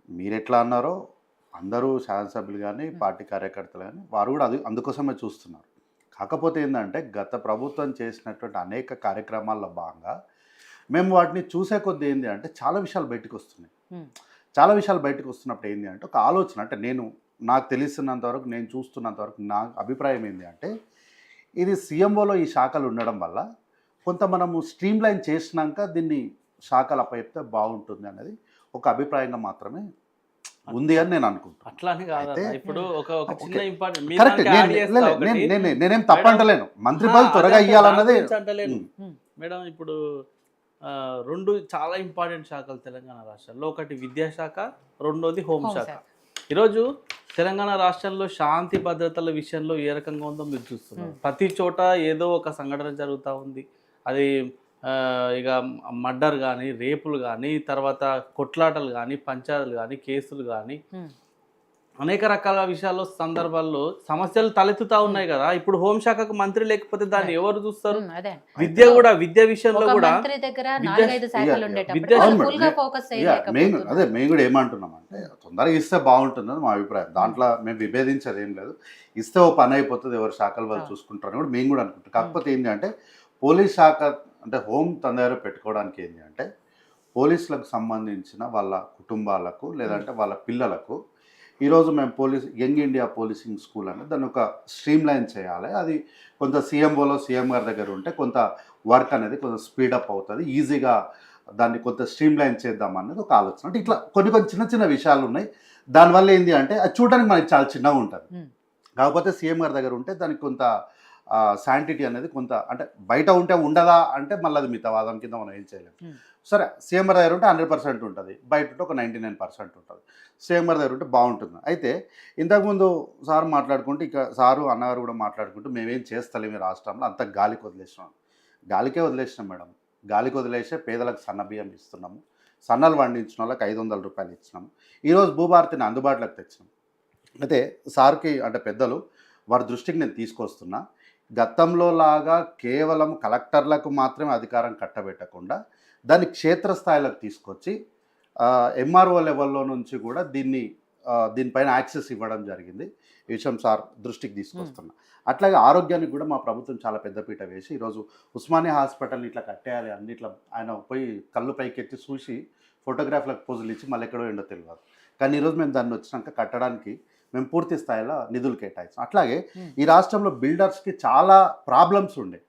మీరెట్లా అన్నారో అందరూ శాసనసభ్యులు గానీ, పార్టీ కార్యకర్తలు గానీ, వారు గూడా అందుకోసమే చూస్తున్నారు. కాకపోతే ఏందంటే, గత ప్రభుత్వం చేసినటువంటి అనేక కార్యక్రమాల్లో భాగంగా, మేము వాటిని చూసే కొద్దీ ఏంది అంటే, చాలా విషయాలు బయటకొస్తున్నాయి. హ్మ్. చాలా విషయాలు బయటకొస్తున్నప్పుడు ఏంది అంటే, ఒక ఆలోచన అంటే నాకు తెలిసినంత వరకు, నేను చూస్తున్నంత వరకు నా అభిప్రాయం ఏంది అంటే, ఇది సీఎంఓలో ఈ శాఖలు ఉండడం వల్ల, కొంత మనము స్ట్రీమ్‌లైన్ చేసినాక దీన్ని శాఖలు అప్పచెప్తే బాగుంటుంది అనేది ఒక అభిప్రాయంగా మాత్రమే ఉంది అని నేను అనుకుంటున్నాను. అట్లా అని కాదన్న. అయితే ఇప్పుడు ఒక ఒక ఓకే. చిన్న ఇంపార్టెంట్ మీ కరెక్ట్. దానికి యాడ్ చేస్తా ఒకటి. నేనేం మేడం, తప్పంటలేను. మంత్రి పదవి త్వరగా అదే ఇయ్యాలన్నదే. దాని గురించి అంటలేను. హ్మ్. మేడం ఇప్పుడు 2 చాలా ఇంపార్టెంట్ శాఖలు తెలంగాణ రాష్ట్రంలో. ఒకటి విద్యాశాఖ, రెండోది హోంశాఖ. ఈరోజు తెలంగాణ రాష్ట్రంలో శాంతి భద్రతల విషయంలో ఏ రకంగా ఉందో మీరు చూస్తున్నారు. ప్రతి చోట ఏదో ఒక సంఘటన జరుగుతూ ఉంది. అది ఇక మర్డర్ కానీ, రేపులు కానీ, తర్వాత కొట్లాటలు కానీ, పంచాయతీలు కానీ, కేసులు కానీ, అనేక రకాల విషయాల్లో సందర్భాల్లో సమస్యలు తలెత్తుతా ఉన్నాయి కదా. ఇప్పుడు హోంశాఖకు మంత్రి లేకపోతే దాన్ని ఎవరు చూస్తారు? విద్య కూడా, విద్య విషయంలో కూడా మేము కూడా ఏమంటున్నామంటే, తొందరగా ఇస్తే బాగుంటుందని మా అభిప్రాయం. దాంట్లో మేము విభేదించేది ఏం లేదు. ఇస్తే ఓ పని అయిపోతుంది, ఎవరి శాఖలు వాళ్ళు చూసుకుంటారని కూడా మేము కూడా అనుకుంటాం. కాకపోతే ఏంటి అంటే, పోలీస్ శాఖ అంటే హోం తన దగ్గర పెట్టుకోవడానికి ఏంటి అంటే, పోలీసులకు సంబంధించిన వాళ్ళ కుటుంబాలకు లేదంటే వాళ్ళ పిల్లలకు ఈరోజు మేము యంగ్ ఇండియా పోలీసింగ్ స్కూల్ అనేది దాన్ని ఒక స్ట్రీమ్లైన్ చేయాలి. అది కొంత సీఎం గారి దగ్గర ఉంటే కొంత వర్క్ అనేది కొంచెం స్పీడప్ అవుతుంది, ఈజీగా దాన్ని కొంత స్ట్రీమ్లైన్ చేద్దాం అనేది ఒక ఆలోచన. అంటే ఇట్లా కొన్ని చిన్న చిన్న విషయాలు ఉన్నాయి. దానివల్ల ఏంటి అంటే, అది చూడడానికి మనకి చాలా చిన్నగా ఉంటుంది. కాకపోతే సీఎం గారి దగ్గర ఉంటే దానికి కొంత శాంటిటీ అనేది కొంత, అంటే బయట ఉంటే ఉండదా అంటే మళ్ళీ అది మితవాదం కింద మనం ఏం చేయలేము. సరే, సీఎం గారి దగ్గర ఉంటే 100% ఉంటుంది, బయట ఉంటే ఒక 99% ఉంటుంది. సీఎం గారి దగ్గర ఉంటే బాగుంటుంది. అయితే ఇంతకుముందు సార్ మాట్లాడుకుంటూ, ఇక సారు అన్నగారు కూడా మాట్లాడుకుంటూ, మేమేం చేస్తలేము ఈ రాష్ట్రంలో, అంత గాలికి వదిలేసినాం. గాలికే వదిలేసినాం మేడం. గాలికి వదిలేసే పేదలకు సన్నబియ్యం ఇస్తున్నాము, సన్నలు పండించిన వాళ్ళకి 500 రూపాయలు ఇచ్చినాము. ఈరోజు భూభారతిని అందుబాటులోకి తెచ్చినాం. అయితే సార్కి అంటే పెద్దలు వారి దృష్టికి నేను తీసుకొస్తున్నా, గతంలో లాగా కేవలం కలెక్టర్లకు మాత్రమే అధికారం కట్టబెట్టకుండా దాన్ని క్షేత్రస్థాయిలోకి తీసుకొచ్చి ఎంఆర్ఓ లెవెల్లో నుంచి కూడా దీనిపైన యాక్సెస్ ఇవ్వడం జరిగింది. ఈ విషయం సార్ దృష్టికి తీసుకొస్తున్నా. అట్లాగే ఆరోగ్యానికి కూడా మా ప్రభుత్వం చాలా పెద్దపీట వేసి ఈరోజు ఉస్మానియా హాస్పిటల్ని ఇట్లా కట్టేయాలి అన్నిట్లా ఆయన పోయి కళ్ళు పైకెత్తి చూసి ఫోటోగ్రాఫ్లకు పోజులు ఇచ్చి మళ్ళీ ఎక్కడో ఏంటో తెలియదు. కానీ ఈరోజు మేము దాన్ని వచ్చినాక కట్టడానికి మేము పూర్తి స్థాయిలో నిధులు కేటాయిస్తాం. అట్లాగే ఈ రాష్ట్రంలో బిల్డర్స్కి చాలా ప్రాబ్లమ్స్ ఉండే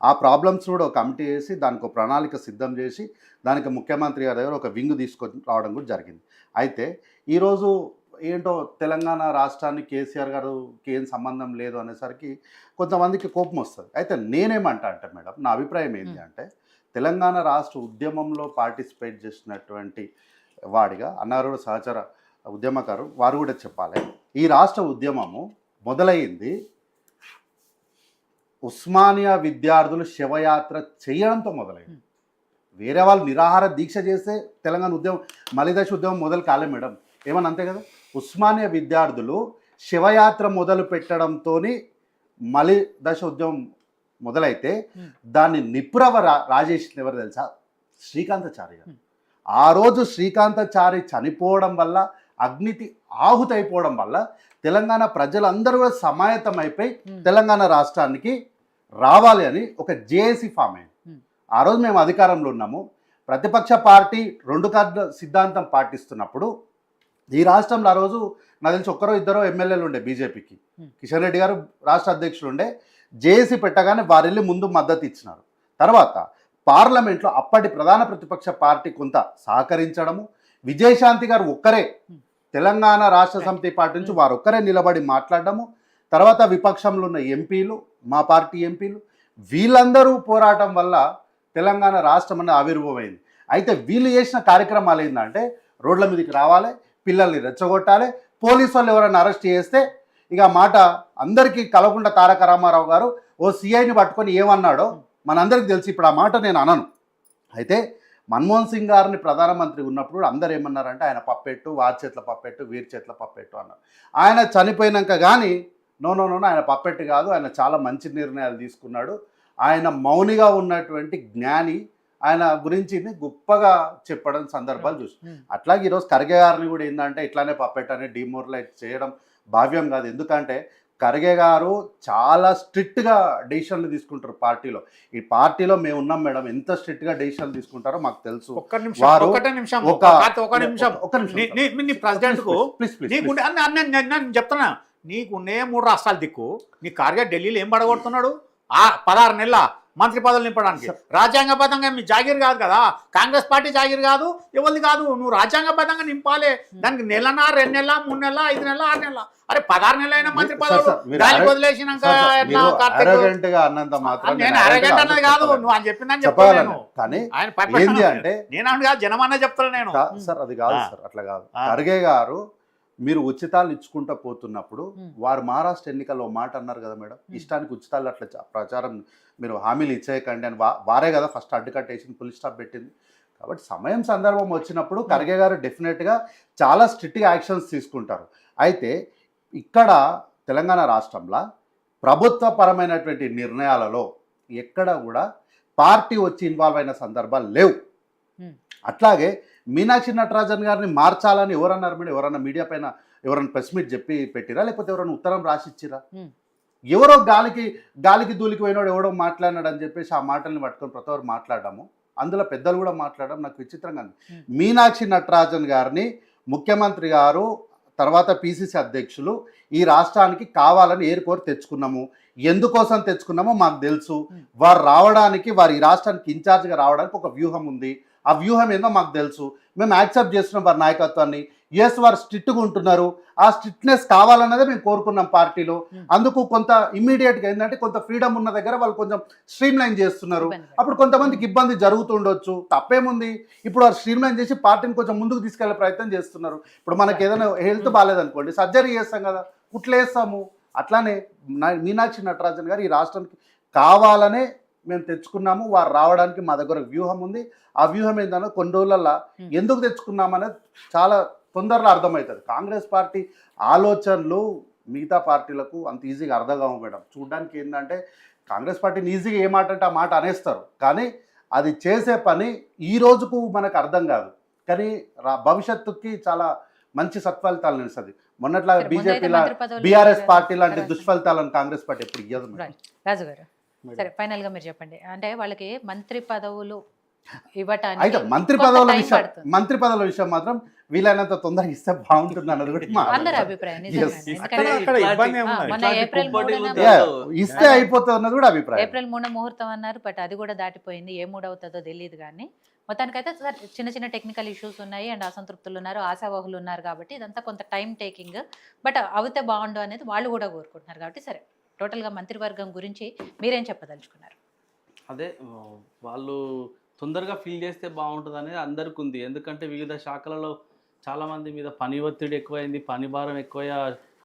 ఆ ప్రాబ్లమ్స్ కూడా ఒక కమిటీ వేసి దానికి ఒక ప్రణాళిక సిద్ధం చేసి దానికి ముఖ్యమంత్రి గారి దగ్గర ఒక వింగ్ తీసుకొని రావడం కూడా జరిగింది. అయితే ఈరోజు ఏంటో తెలంగాణ రాష్ట్రానికి కేసీఆర్ గారికి ఏం సంబంధం లేదు అనేసరికి కొంతమందికి కోపం వస్తుంది. అయితే నేనేమంటా అంటే మేడం, నా అభిప్రాయం ఏంటి అంటే, తెలంగాణ రాష్ట్ర ఉద్యమంలో పార్టిసిపేట్ చేసినటువంటి వాడిగా అన్నారు సహచర ఉద్యమకారు వారు కూడా చెప్పాలి. ఈ రాష్ట్ర ఉద్యమము మొదలైంది ఉస్మానియా విద్యార్థులు శివయాత్ర చేయడంతో మొదలైంది. వేరే వాళ్ళు నిరాహార దీక్ష చేస్తే తెలంగాణ ఉద్యమం మలిదశ ఉద్యమం మొదలు కాలే మేడం, ఏమన్నా అంతే కదా. ఉస్మానియా విద్యార్థులు శివయాత్ర మొదలు పెట్టడంతో మలిదశ ఉద్యమం మొదలైతే దాన్ని నిపురవ రాజేసింది ఎవరు తెలుసా? శ్రీకాంతాచారి గారు. ఆ రోజు శ్రీకాంతాచారి చనిపోవడం వల్ల, అగ్నికి ఆహుతైపోవడం వల్ల తెలంగాణ ప్రజలందరూ కూడా సమాయత్తం అయిపోయి తెలంగాణ రాష్ట్రానికి రావాలి అని ఒక జేఏసీ ఫామ్ అయింది. ఆ రోజు మేము అధికారంలో ఉన్నాము. ప్రతిపక్ష పార్టీ 2 కార్డుల సిద్ధాంతం పాటిస్తున్నప్పుడు ఈ రాష్ట్రంలో ఆ రోజు నాకు తెలిసి ఒక్కరో ఇద్దరో ఎమ్మెల్యేలు ఉండే బీజేపీకి. కిషన్ రెడ్డి గారు రాష్ట్ర అధ్యక్షులు ఉండే. జేఏసీ పెట్టగానే వారెళ్ళి ముందు మద్దతు ఇచ్చినారు. తర్వాత పార్లమెంట్లో అప్పటి ప్రధాన ప్రతిపక్ష పార్టీ కొంత సహకరించడము, విజయశాంతి గారు ఒక్కరే తెలంగాణ రాష్ట్ర సమితి పార్టీ నుంచి వారు ఒక్కరే నిలబడి మాట్లాడడము, తర్వాత విపక్షంలో ఉన్న ఎంపీలు, మా పార్టీ ఎంపీలు, వీళ్ళందరూ పోరాటం వల్ల తెలంగాణ రాష్ట్రం అనేది ఆవిర్భవమైంది. అయితే వీళ్ళు చేసిన కార్యక్రమాలు ఏంటంటే, రోడ్ల మీదకి రావాలి, పిల్లల్ని రెచ్చగొట్టాలి, పోలీసు వాళ్ళు ఎవరైనా అరెస్ట్ చేస్తే ఇక మాట అందరికీ కలవకుండా తారక రామారావు గారు ఓ సిఐని పట్టుకొని ఏమన్నాడో మనందరికీ తెలిసి. ఇప్పుడు ఆ మాట నేను అనను. అయితే మన్మోహన్ సింగ్ గారిని ప్రధానమంత్రి ఉన్నప్పుడు అందరు ఏమన్నారంటే, ఆయన పప్పెట్టు, వారి చేతుల పప్పెట్టు, వీరి చేతుల పప్పెట్టు అన్నారు. ఆయన చనిపోయినాక కానీ నో ఆయన పప్పెట్టు కాదు, ఆయన చాలా మంచి నిర్ణయాలు తీసుకున్నాడు, ఆయన మౌనిగా ఉన్నటువంటి జ్ఞాని, ఆయన గురించి గొప్పగా చెప్పడం సందర్భాలు చూసి అట్లాగే ఈరోజు ఖర్గే గారిని కూడా ఏంటంటే ఇట్లానే పప్పెట్ అని డిమోరలైజ్ చేయడం భావ్యం కాదు. ఎందుకంటే ఖర్గే గారు చాలా స్ట్రిక్ట్గా డెసిషన్లు తీసుకుంటారు పార్టీలో. ఈ పార్టీలో మేము ఉన్నాం మేడం, ఎంత స్ట్రిక్ట్గా డెసిషన్లు తీసుకుంటారో మాకు తెలుసు. వారు చెప్తున్నా, నీకున్నే 3 రాష్ట్రాలు దిక్కు, నీ ఖర్గే ఢిల్లీలో ఏం పడగొడుతున్నాడు? 16 నెలల మంత్రి పదవులు నింపడానికి. రాజ్యాంగబద్ధంగా మీ జాగీర్ కాదు కదా, కాంగ్రెస్ పార్టీ జాగీర్ కాదు, ఎవరిది కాదు. నువ్వు రాజ్యాంగబద్ధంగా నింపాలి. దానికి 1 నెల, 2 నెలల, 3 నెలల, 5 నెలల, 6 నెలల, అరే 16 నెలలు అయినా మంత్రి పదవులు గాలికి వదిలేసినాక నేను అరగంట అన్నది కాదు, నువ్వు అని చెప్పిందని చెప్పాను. కానీ ఆయన నేను అను కాదు, జనమన్నా చెప్తాను నేను. సార్ అది కాదు సార్, అట్లా కాదు. ఖర్గే గారు మీరు ఉచితాలు ఇచ్చుకుంటూ పోతున్నప్పుడు వారు మహారాష్ట్ర ఎన్నికల్లో మాట అన్నారు కదా మేడం, ఇష్టానికి ఉచితాలు అట్లా ప్రచారం మీరు హామీలు ఇచ్చేయకండి అని. వారే కదా ఫస్ట్ అడ్డుకట్టేసి ఫుల్ స్టాప్ పెట్టింది. కాబట్టి సమయం సందర్భం వచ్చినప్పుడు ఖర్గే గారు డెఫినెట్గా చాలా స్ట్రిక్ట్గా యాక్షన్స్ తీసుకుంటారు. అయితే ఇక్కడ తెలంగాణ రాష్ట్రంలో ప్రభుత్వపరమైనటువంటి నిర్ణయాలలో ఎక్కడ కూడా పార్టీ వచ్చి ఇన్వాల్వ్ అయిన సందర్భాలు లేవు. అట్లాగే మీనాక్షి నటరాజన్ గారిని మార్చాలని ఎవరన్నారు మేడం? ఎవరన్నా మీడియా పైన ఎవరైనా ప్రెస్ మీట్ చెప్పి పెట్టిరా, లేకపోతే ఎవరైనా ఉత్తరం రాసి ఇచ్చిరా? ఎవరో గాలికి దూలికి పోయినాడు ఎవడో మాట్లాడినాడు అని చెప్పేసి ఆ మాటల్ని పట్టుకొని ప్రతి ఒక్కరు మాట్లాడము, అందులో పెద్దలు కూడా మాట్లాడడం నాకు విచిత్రంగా. మీనాక్షి నటరాజన్ గారిని ముఖ్యమంత్రి గారు తర్వాత పిసిసి అధ్యక్షులు ఈ రాష్ట్రానికి కావాలని ఏరుకోరి తెచ్చుకున్నాము. ఎందుకోసం తెచ్చుకున్నామో మాకు తెలుసు. వారు రావడానికి, వారు ఈ రాష్ట్రానికి ఇన్ఛార్జ్గా రావడానికి ఒక వ్యూహం ఉంది. ఆ వ్యూహం ఏందో మాకు తెలుసు. మేము యాక్సెప్ట్ చేస్తున్నాం వారి నాయకత్వాన్ని. ఎస్, వారు స్ట్రిక్ట్గా ఉంటున్నారు, ఆ స్ట్రిక్ట్నెస్ కావాలన్నదే మేము కోరుకున్నాం పార్టీలో. అందుకు కొంత ఇమ్మీడియట్గా ఏంటంటే కొంత ఫ్రీడమ్ ఉన్న దగ్గర వాళ్ళు కొంచెం స్ట్రీమ్ లైన్ చేస్తున్నారు. అప్పుడు కొంతమందికి ఇబ్బంది జరుగుతుండొచ్చు, తప్పేముంది. ఇప్పుడు వారు స్ట్రీమ్ లైన్ చేసి పార్టీని కొంచెం ముందుకు తీసుకెళ్లే ప్రయత్నం చేస్తున్నారు. ఇప్పుడు మనకి ఏదైనా హెల్త్ బాగాలేదనుకోండి, సర్జరీ చేస్తాం కదా, కుట్లేస్తాము. అట్లానే మీనాక్షి నటరాజన్ గారు ఈ రాష్ట్రానికి కావాలనే మేము తెచ్చుకున్నాము, వారు రావడానికి మా దగ్గర వ్యూహం ఉంది. ఆ వ్యూహం ఏంటన్నా కొన్ని రోజులల్లో ఎందుకు తెచ్చుకున్నామనేది చాలా తొందరలో అర్థమవుతుంది. కాంగ్రెస్ పార్టీ ఆలోచనలు మిగతా పార్టీలకు అంత ఈజీగా అర్థం కావు మేడం. చూడడానికి ఏంటంటే కాంగ్రెస్ పార్టీని ఈజీగా ఏ మాట అంటే ఆ మాట అనేస్తారు, కానీ అది చేసే పని ఈ రోజుకు మనకు అర్థం కాదు, కానీ భవిష్యత్తుకి చాలా మంచి సత్ఫలితాలు నిలుస్తుంది. మొన్నట్లాగా బీజేపీ బీఆర్ఎస్ పార్టీ లాంటి దుష్ఫలితాలను కాంగ్రెస్ పార్టీ ఎప్పుడు ఇవ్వదు. రాజు గారు, సరే ఫైనల్ గా మీరు చెప్పండి, అంటే వాళ్ళకి మంత్రి పదవులు అయితే మంత్రి పదవుల విషయం మాత్రం వీలైనంత తొందరగా ఇస్తే బాగుంటుంది అన్నది కూడా అందరి అభిప్రాయం. ఇస్తే అయిపోతుంది అన్నది కూడా అభిప్రాయం. ఏప్రిల్ 3 ముహూర్తం అన్నారు, బట్ అది కూడా దాటిపోయింది. ఏ 3 అవుతుందో తెలియదు. కానీ మొత్తానికైతే చిన్న చిన్న టెక్నికల్ ఇష్యూస్ ఉన్నాయి అండ్ అసంతృప్తులు ఉన్నారు, ఆశావాహులు ఉన్నారు. కాబట్టి ఇదంతా కొంత టైం టేకింగ్, బట్ అవుతే బాగుండు అనేది వాళ్ళు కూడా కోరుకుంటున్నారు. కాబట్టి సరే, టోటల్గా మంత్రివర్గం గురించి మీరేం చెప్పదలుచుకున్నారు? అదే వాళ్ళు తొందరగా ఫిల్ చేస్తే బాగుంటుంది అనేది అందరికీ ఉంది. ఎందుకంటే వివిధ శాఖలలో చాలామంది మీద పని ఒత్తిడి ఎక్కువైంది, పని భారం ఎక్కువ